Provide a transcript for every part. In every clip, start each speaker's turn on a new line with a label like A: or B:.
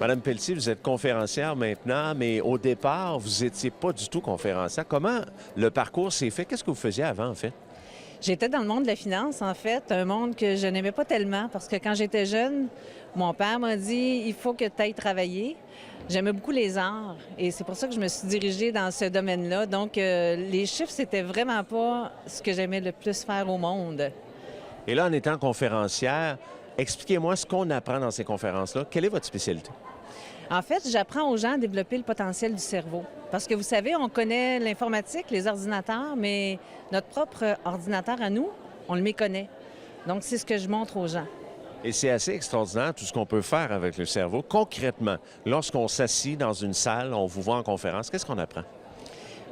A: Madame Pelletier, vous êtes conférencière maintenant, mais au départ, vous n'étiez pas du tout conférencière. Comment le parcours s'est fait? Qu'est-ce que vous faisiez avant, en fait?
B: J'étais dans le monde de la finance, en fait, un monde que je n'aimais pas tellement parce que quand j'étais jeune, mon père m'a dit il faut que tu ailles travailler. J'aimais beaucoup les arts et c'est pour ça que je me suis dirigée dans ce domaine-là. Donc, les chiffres, c'était vraiment pas ce que j'aimais le plus faire au monde.
A: Et là, en étant conférencière, expliquez-moi ce qu'on apprend dans ces conférences-là. Quelle est votre spécialité?
B: En fait, j'apprends aux gens à développer le potentiel du cerveau. Parce que vous savez, on connaît l'informatique, les ordinateurs, mais notre propre ordinateur à nous, on le méconnaît. Donc, c'est ce que je montre aux gens.
A: Et c'est assez extraordinaire tout ce qu'on peut faire avec le cerveau. Concrètement, lorsqu'on s'assit dans une salle, on vous voit en conférence, qu'est-ce qu'on apprend?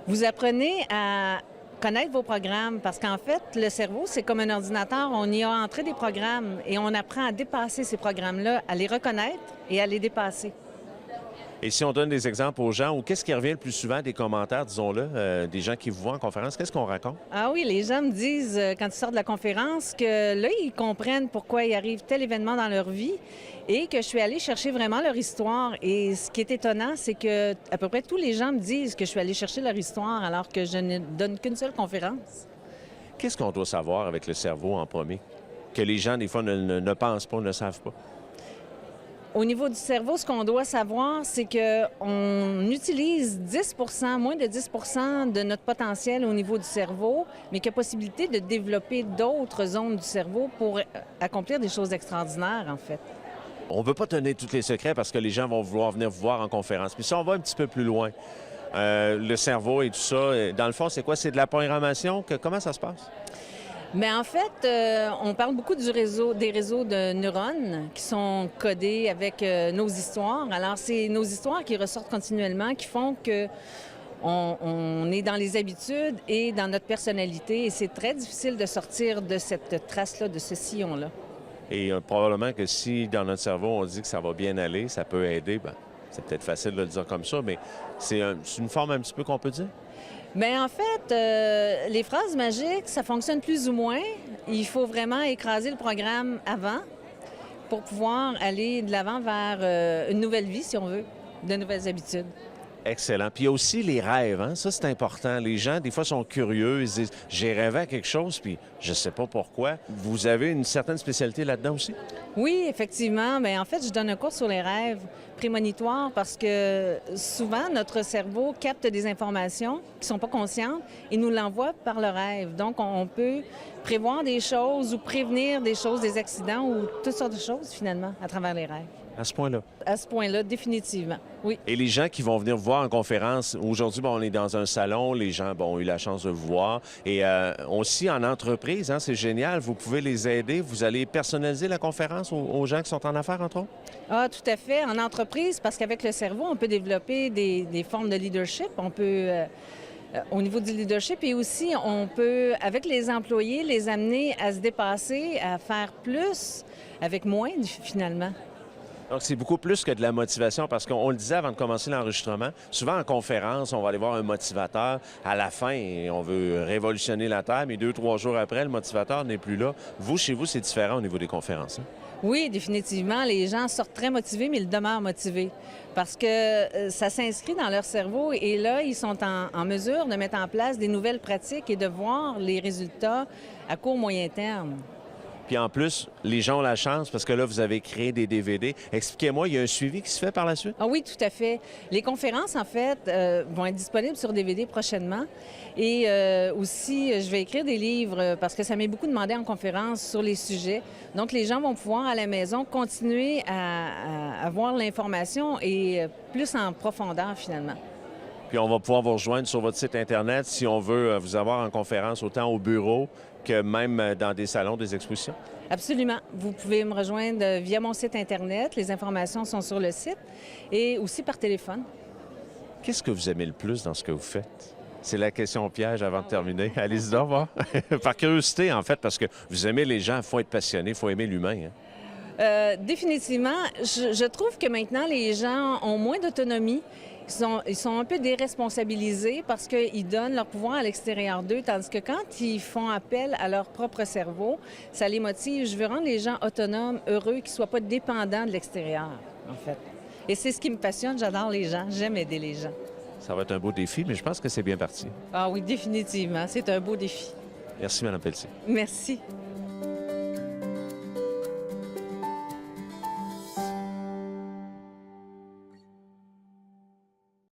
B: Vous apprenez à connaître vos programmes parce qu'en fait, le cerveau, c'est comme un ordinateur. On y a entré des programmes et on apprend à dépasser ces programmes-là, à les reconnaître et à les dépasser.
A: Et si on donne des exemples aux gens, ou qu'est-ce qui revient le plus souvent des commentaires, disons-le, des gens qui vous voient en conférence, qu'est-ce qu'on raconte?
B: Ah oui, les gens me disent, quand ils sortent de la conférence, que là, ils comprennent pourquoi il arrive tel événement dans leur vie et que je suis allée chercher vraiment leur histoire. Et ce qui est étonnant, c'est que à peu près tous les gens me disent que je suis allée chercher leur histoire alors que je ne donne qu'une seule conférence.
A: Qu'est-ce qu'on doit savoir avec le cerveau en premier? Que les gens, des fois, ne pensent pas, ne savent pas.
B: Au niveau du cerveau, ce qu'on doit savoir, c'est qu'on utilise 10 moins de 10 de notre potentiel au niveau du cerveau, mais qu'il y a possibilité de développer d'autres zones du cerveau pour accomplir des choses extraordinaires, en fait.
A: On ne veut pas donner tous les secrets parce que les gens vont vouloir venir vous voir en conférence. Puis si on va un petit peu plus loin, le cerveau et tout ça, dans le fond, c'est quoi? C'est de la programmation? Comment ça se passe?
B: Mais en fait, on parle beaucoup des réseaux de neurones qui sont codés avec nos histoires. Alors, c'est nos histoires qui ressortent continuellement, qui font que on est dans les habitudes et dans notre personnalité. Et c'est très difficile de sortir de cette trace-là, de ce sillon-là.
A: Et probablement que si dans notre cerveau, on dit que ça va bien aller, ça peut aider, bien, c'est peut-être facile de le dire comme ça, mais c'est une forme un petit peu qu'on peut dire?
B: Bien, en fait, les phrases magiques, ça fonctionne plus ou moins. Il faut vraiment écraser le programme avant pour pouvoir aller de l'avant vers une nouvelle vie, si on veut, de nouvelles habitudes.
A: Excellent. Puis il y a aussi les rêves, hein? Ça, c'est important. Les gens, des fois, sont curieux. Ils se disent, j'ai rêvé à quelque chose, puis je ne sais pas pourquoi. Vous avez une certaine spécialité là-dedans aussi?
B: Oui, effectivement. Bien, en fait, je donne un cours sur les rêves prémonitoires parce que souvent, notre cerveau capte des informations qui ne sont pas conscientes et nous l'envoie par le rêve. Donc, on peut prévoir des choses ou prévenir des choses, des accidents ou toutes sortes de choses, finalement, à travers les rêves.
A: À ce point-là?
B: À ce point-là, définitivement, oui.
A: Et les gens qui vont venir vous voir en conférence, aujourd'hui, bon, on est dans un salon, les gens ont eu la chance de vous voir. Et aussi en entreprise, hein, c'est génial, vous pouvez les aider. Vous allez personnaliser la conférence aux gens qui sont en affaires, entre autres?
B: Ah, tout à fait. En entreprise, parce qu'avec le cerveau, on peut développer des formes de leadership. On peut, au niveau du leadership, et aussi, on peut, avec les employés, les amener à se dépasser, à faire plus avec moins, finalement.
A: Donc, c'est beaucoup plus que de la motivation parce qu'on le disait avant de commencer l'enregistrement. Souvent, en conférence, on va aller voir un motivateur à la fin et on veut révolutionner la Terre, mais 2-3 jours après, le motivateur n'est plus là. Vous, chez vous, c'est différent au niveau des conférences, hein?
B: Oui, définitivement. Les gens sortent très motivés, mais ils demeurent motivés parce que ça s'inscrit dans leur cerveau et là, ils sont en mesure de mettre en place des nouvelles pratiques et de voir les résultats à court, moyen terme.
A: Puis en plus, les gens ont la chance parce que là, vous avez créé des DVD. Expliquez-moi, il y a un suivi qui se fait par la suite?
B: Ah oui, tout à fait. Les conférences, en fait, vont être disponibles sur DVD prochainement. Et aussi, je vais écrire des livres parce que ça m'est beaucoup demandé en conférence sur les sujets. Donc, les gens vont pouvoir, à la maison, continuer à avoir l'information et plus en profondeur, finalement.
A: Puis on va pouvoir vous rejoindre sur votre site Internet si on veut vous avoir en conférence autant au bureau que même dans des salons, des expositions?
B: Absolument. Vous pouvez me rejoindre via mon site Internet. Les informations sont sur le site et aussi par téléphone.
A: Qu'est-ce que vous aimez le plus dans ce que vous faites? C'est la question piège avant de terminer. Allez-y donc voir. Par curiosité, en fait, parce que vous aimez les gens, il faut être passionné, il faut aimer l'humain, hein?
B: Définitivement. Je trouve que maintenant, les gens ont moins d'autonomie. Ils sont un peu déresponsabilisés parce qu'ils donnent leur pouvoir à l'extérieur d'eux, tandis que quand ils font appel à leur propre cerveau, ça les motive. Je veux rendre les gens autonomes, heureux, qu'ils ne soient pas dépendants de l'extérieur, en fait. Et c'est ce qui me passionne. J'adore les gens. J'aime aider les gens.
A: Ça va être un beau défi, mais je pense que c'est bien parti.
B: Ah oui, définitivement. C'est un beau défi.
A: Merci, Mme Pelletier.
B: Merci.